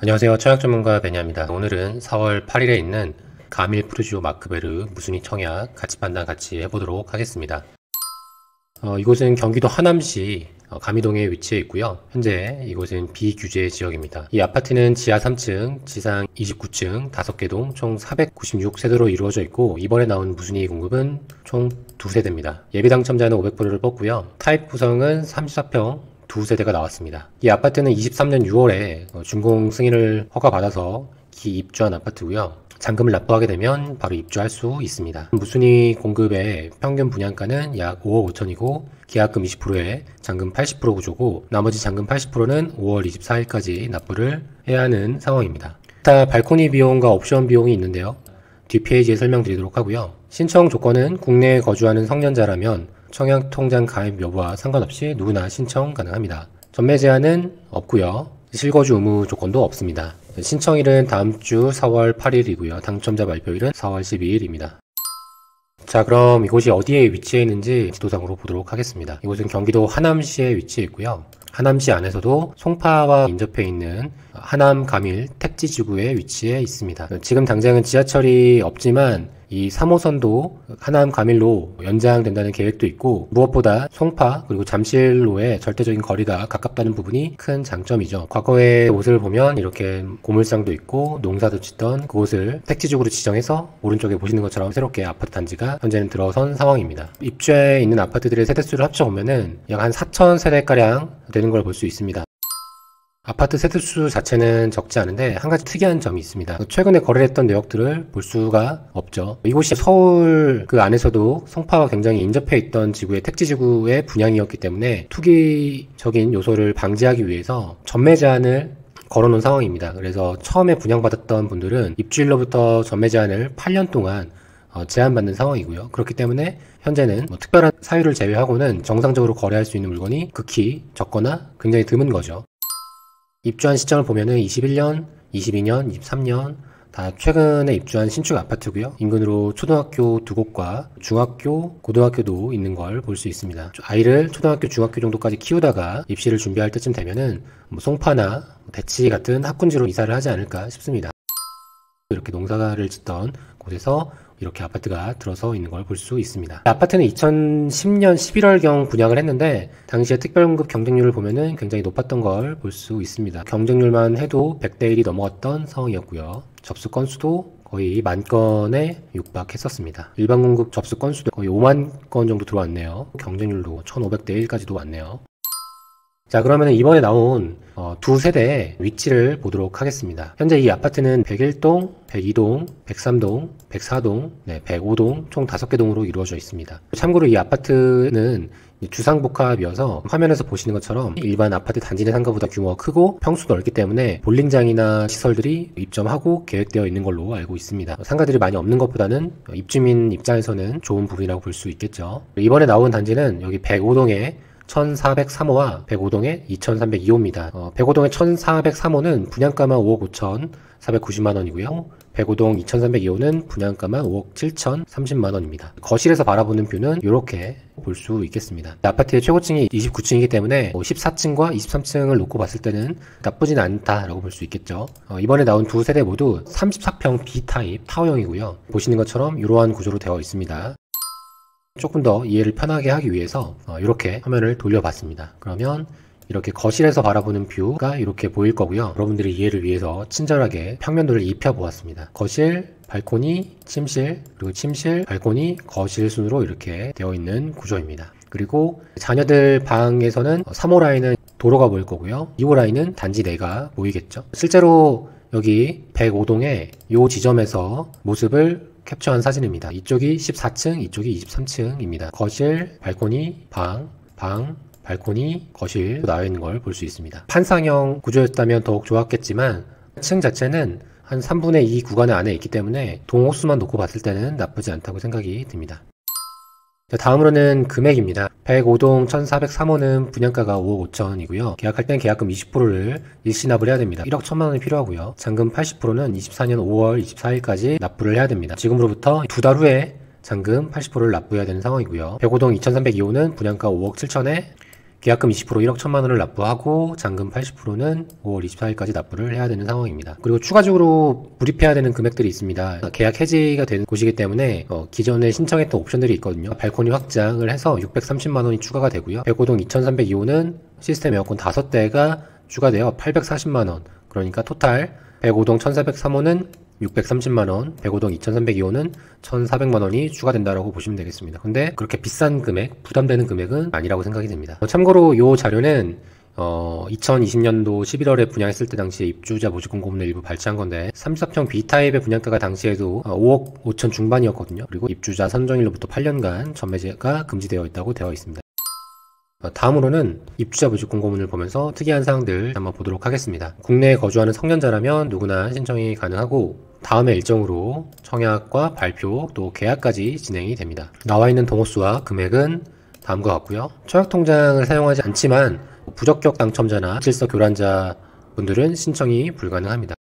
안녕하세요. 청약전문가 베냐입니다. 오늘은 4월 8일에 있는 가밀 프루지오 마크베르 무순위 청약 가치판단 같이 해보도록 하겠습니다. 이곳은 경기도 하남시 가미동에 위치해 있고요. 현재 이곳은 비규제 지역입니다. 이 아파트는 지하 3층, 지상 29층, 5개 동, 총 496세대로 이루어져 있고, 이번에 나온 무순위 공급은 총 2세대입니다. 예비 당첨자는 500%를 뽑고요. 타입 구성은 34평, 2세대가 나왔습니다. 이 아파트는 23년 6월에 준공 승인을 허가받아서 입주한 아파트고요. 잔금을 납부하게 되면 바로 입주할 수 있습니다. 무순위 공급의 평균 분양가는 약 5억 5천이고 계약금 20%에 잔금 80% 구조고, 나머지 잔금 80%는 5월 24일까지 납부를 해야 하는 상황입니다. 기타 발코니 비용과 옵션 비용이 있는데요. 뒷페이지에 설명드리도록 하고요. 신청 조건은 국내에 거주하는 성년자라면 청약통장 가입 여부와 상관없이 누구나 신청 가능합니다. 전매 제한은 없고요. 실거주 의무 조건도 없습니다. 신청일은 다음 주 4월 8일이고요. 당첨자 발표일은 4월 12일입니다. 자, 그럼 이곳이 어디에 위치해 있는지 지도상으로 보도록 하겠습니다. 이곳은 경기도 하남시에 위치해 있고요. 하남시 안에서도 송파와 인접해 있는 하남 가밀 택지지구에 위치해 있습니다. 지금 당장은 지하철이 없지만 이 3호선도 하남 가밀로 연장된다는 계획도 있고, 무엇보다 송파 그리고 잠실로의 절대적인 거리가 가깝다는 부분이 큰 장점이죠. 과거의 곳을 보면 이렇게 고물상도 있고 농사도 짓던 그곳을 택지지구로 지정해서 오른쪽에 보시는 것처럼 새롭게 아파트 단지가 현재는 들어선 상황입니다. 입주해 있는 아파트들의 세대수를 합쳐보면은 약 한 4,000세대가량 되는 걸 볼 수 있습니다. 아파트 세대수 자체는 적지 않은데 한 가지 특이한 점이 있습니다. 최근에 거래했던 내역들을 볼 수가 없죠. 이곳이 서울 그 안에서도 송파와 굉장히 인접해 있던 지구의 택지지구의 분양이었기 때문에 투기적인 요소를 방지하기 위해서 전매 제한을 걸어놓은 상황입니다. 그래서 처음에 분양받았던 분들은 입주일로부터 전매 제한을 8년 동안 제한받는 상황이고요. 그렇기 때문에 현재는 특별한 사유를 제외하고는 정상적으로 거래할 수 있는 물건이 극히 적거나 굉장히 드문 거죠. 입주한 시점을 보면은 21년, 22년, 23년 다 최근에 입주한 신축 아파트고요. 인근으로 초등학교 2곳과 중학교, 고등학교도 있는 걸 볼 수 있습니다. 아이를 초등학교, 중학교 정도까지 키우다가 입시를 준비할 때쯤 되면은 송파나 대치 같은 학군지로 이사를 하지 않을까 싶습니다. 이렇게 농사를 짓던 곳에서 이렇게 아파트가 들어서 있는 걸 볼 수 있습니다. 아파트는 2010년 11월경 분양을 했는데 당시에 특별공급 경쟁률을 보면은 굉장히 높았던 걸 볼 수 있습니다. 경쟁률만 해도 100대 1이 넘어갔던 상황이었고요. 접수 건수도 거의 10,000건에 육박했었습니다. 일반 공급 접수 건수도 거의 5만 건 정도 들어왔네요. 경쟁률도 1,500대 1까지도 왔네요. 자, 그러면 이번에 나온 두 세대의 위치를 보도록 하겠습니다. 현재 이 아파트는 101동, 102동, 103동, 104동, 105동 총 5개 동으로 이루어져 있습니다. 참고로 이 아파트는 주상복합이어서 화면에서 보시는 것처럼 일반 아파트 단지 내 상가보다 규모가 크고 평수도 넓기 때문에 볼링장이나 시설들이 입점하고 계획되어 있는 걸로 알고 있습니다. 상가들이 많이 없는 것보다는 입주민 입장에서는 좋은 부분이라고 볼 수 있겠죠. 이번에 나온 단지는 여기 105동에 1403호와 105동에 2302호입니다. 105동의 1403호는 분양가만 5억 5,490만원이고요. 105동 2302호는 분양가만 5억 7,030만원입니다. 거실에서 바라보는 뷰는 이렇게 볼 수 있겠습니다. 아파트의 최고층이 29층이기 때문에 14층과 23층을 놓고 봤을 때는 나쁘진 않다라고 볼 수 있겠죠. 이번에 나온 두 세대 모두 34평 B타입 타워형이고요. 보시는 것처럼 이러한 구조로 되어 있습니다. 조금 더 이해를 편하게 하기 위해서 이렇게 화면을 돌려봤습니다. 그러면 이렇게 거실에서 바라보는 뷰가 이렇게 보일 거고요. 여러분들의 이해를 위해서 친절하게 평면도를 입혀보았습니다. 거실, 발코니, 침실, 그리고 침실, 발코니, 거실 순으로 이렇게 되어 있는 구조입니다. 그리고 자녀들 방에서는 3호 라인은 도로가 보일 거고요. 2호 라인은 단지 내가 보이겠죠. 실제로 여기 105동의 이 지점에서 모습을 캡처한 사진입니다. 이쪽이 14층, 이쪽이 23층입니다. 거실, 발코니, 방, 발코니, 거실 나와 있는 걸 볼 수 있습니다. 판상형 구조였다면 더욱 좋았겠지만 층 자체는 한 3분의 2 구간 안에 있기 때문에 동호수만 놓고 봤을 때는 나쁘지 않다고 생각이 듭니다. 자, 다음으로는 금액입니다. 105동 1403호는 분양가가 5억 5천이고요. 계약할 땐 계약금 20%를 일시납을 해야 됩니다. 1억 1천만원이 필요하고요. 잔금 80%는 24년 5월 24일까지 납부를 해야 됩니다. 지금으로부터 2달 후에 잔금 80%를 납부해야 되는 상황이고요. 105동 2302호는 분양가 5억 7천에 계약금 20% 1억 1천만 원을 납부하고 잔금 80%는 5월 24일까지 납부를 해야 되는 상황입니다. 그리고 추가적으로 불입해야 되는 금액들이 있습니다. 계약 해지가 되는 곳이기 때문에 기존에 신청했던 옵션들이 있거든요. 발코니 확장을 해서 630만 원이 추가가 되고요. 백오동 2302호는 시스템 에어컨 5대가 추가되어 840만 원. 그러니까 토탈 백오동 1403호는 630만원, 백오동 2302호는 1400만원이 추가된다라고 보시면 되겠습니다. 근데 그렇게 비싼 금액, 부담되는 금액은 아니라고 생각이 됩니다. 참고로 이 자료는 2020년도 11월에 분양했을 때 당시에 입주자 모집 공고문을 일부 발췌한 건데 34평 B타입의 분양가가 당시에도 5억 5천 중반이었거든요. 그리고 입주자 선정일로부터 8년간 전매제가 금지되어 있다고 되어 있습니다. 다음으로는 입주자 모집 공고문을 보면서 특이한 사항들 한번 보도록 하겠습니다. 국내에 거주하는 성년자라면 누구나 신청이 가능하고 다음의 일정으로 청약과 발표 또 계약까지 진행이 됩니다. 나와 있는 동호수와 금액은 다음과 같고요. 청약통장을 사용하지 않지만 부적격 당첨자나 실서 교란자 분들은 신청이 불가능합니다.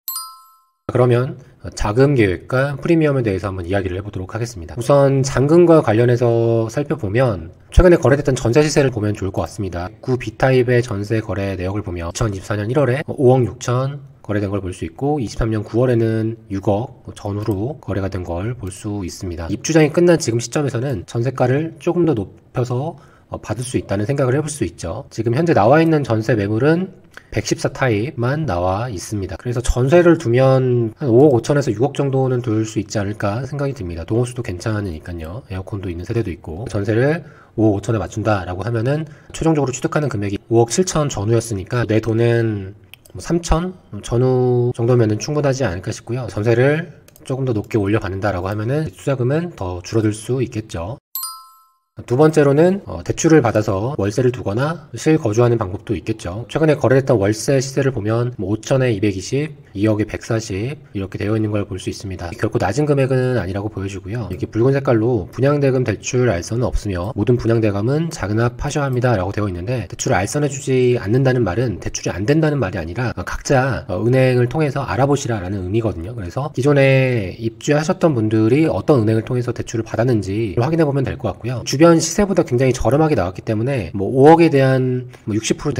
그러면 자금 계획과 프리미엄에 대해서 한번 이야기를 해보도록 하겠습니다. 우선 잔금과 관련해서 살펴보면 최근에 거래됐던 전세 시세를 보면 좋을 것 같습니다. 9 B타입의 전세 거래 내역을 보면 2024년 1월에 5억 6천 거래된 걸 볼 수 있고 23년 9월에는 6억 전후로 거래가 된 걸 볼 수 있습니다. 입주장이 끝난 지금 시점에서는 전세가를 조금 더 높여서 받을 수 있다는 생각을 해볼 수 있죠. 지금 현재 나와 있는 전세 매물은 114 타입만 나와 있습니다. 그래서 전세를 두면 한 5억 5천에서 6억 정도는 둘 수 있지 않을까 생각이 듭니다. 동호수도 괜찮으니까요. 에어컨도 있는 세대도 있고 전세를 5억 5천에 맞춘다라고 하면은 최종적으로 취득하는 금액이 5억 7천 전후였으니까 내 돈은 3천 전후 정도면은 충분하지 않을까 싶고요. 전세를 조금 더 높게 올려받는다라고 하면은 투자금은 더 줄어들 수 있겠죠. 두 번째로는 대출을 받아서 월세를 두거나 실거주하는 방법도 있겠죠. 최근에 거래됐던 월세 시세를 보면 5천에 220, 2억에 140 이렇게 되어 있는 걸 볼 수 있습니다. 결코 낮은 금액은 아니라고 보여지고요. 이렇게 붉은 색깔로 분양대금 대출 알선은 없으며 모든 분양대금은 자금납하셔야 합니다 라고 되어 있는데 대출을 알선해주지 않는다는 말은 대출이 안 된다는 말이 아니라 각자 은행을 통해서 알아보시라 라는 의미거든요. 그래서 기존에 입주하셨던 분들이 어떤 은행을 통해서 대출을 받았는지 확인해 보면 될 것 같고요. 주변 시세보다 굉장히 저렴하게 나왔기 때문에 5억에 대한 60%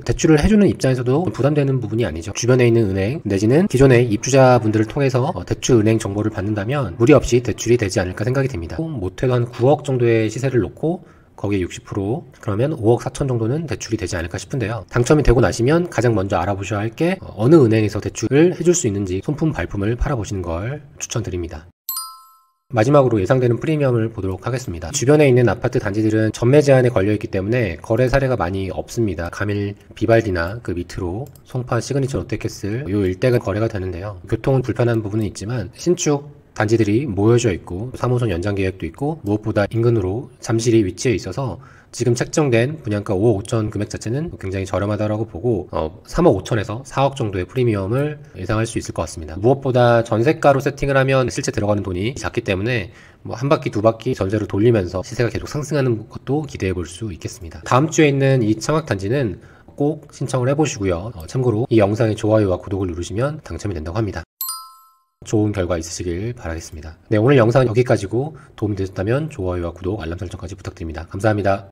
대출을 해주는 입장에서도 부담되는 부분이 아니죠. 주변에 있는 은행 내지는 기존의 입주자분들을 통해서 대출 은행 정보를 받는다면 무리 없이 대출이 되지 않을까 생각이 됩니다. 못해도 한 9억 정도의 시세를 놓고 거기에 60% 그러면 5억 4천 정도는 대출이 되지 않을까 싶은데요. 당첨이 되고 나시면 가장 먼저 알아보셔야 할 게 어느 은행에서 대출을 해줄 수 있는지 손품 발품을 팔아보시는 걸 추천드립니다. 마지막으로 예상되는 프리미엄을 보도록 하겠습니다. 주변에 있는 아파트 단지들은 전매 제한에 걸려있기 때문에 거래 사례가 많이 없습니다. 가밀 비발디나 그 밑으로 송파 시그니처 롯데캐슬 이 일대가 거래가 되는데요. 교통은 불편한 부분은 있지만 신축 단지들이 모여져 있고 3호선 연장 계획도 있고 무엇보다 인근으로 잠실이 위치해 있어서 지금 책정된 분양가 5억 5천 금액 자체는 굉장히 저렴하다라고 보고 3억 5천에서 4억 정도의 프리미엄을 예상할 수 있을 것 같습니다. 무엇보다 전세가로 세팅을 하면 실제 들어가는 돈이 작기 때문에 한 바퀴 두 바퀴 전세로 돌리면서 시세가 계속 상승하는 것도 기대해 볼 수 있겠습니다. 다음 주에 있는 이 청약단지는 꼭 신청을 해보시고요. 참고로 이 영상의 좋아요와 구독을 누르시면 당첨이 된다고 합니다. 좋은 결과 있으시길 바라겠습니다. 네, 오늘 영상은 여기까지고 도움이 되셨다면 좋아요와 구독, 알람 설정까지 부탁드립니다. 감사합니다.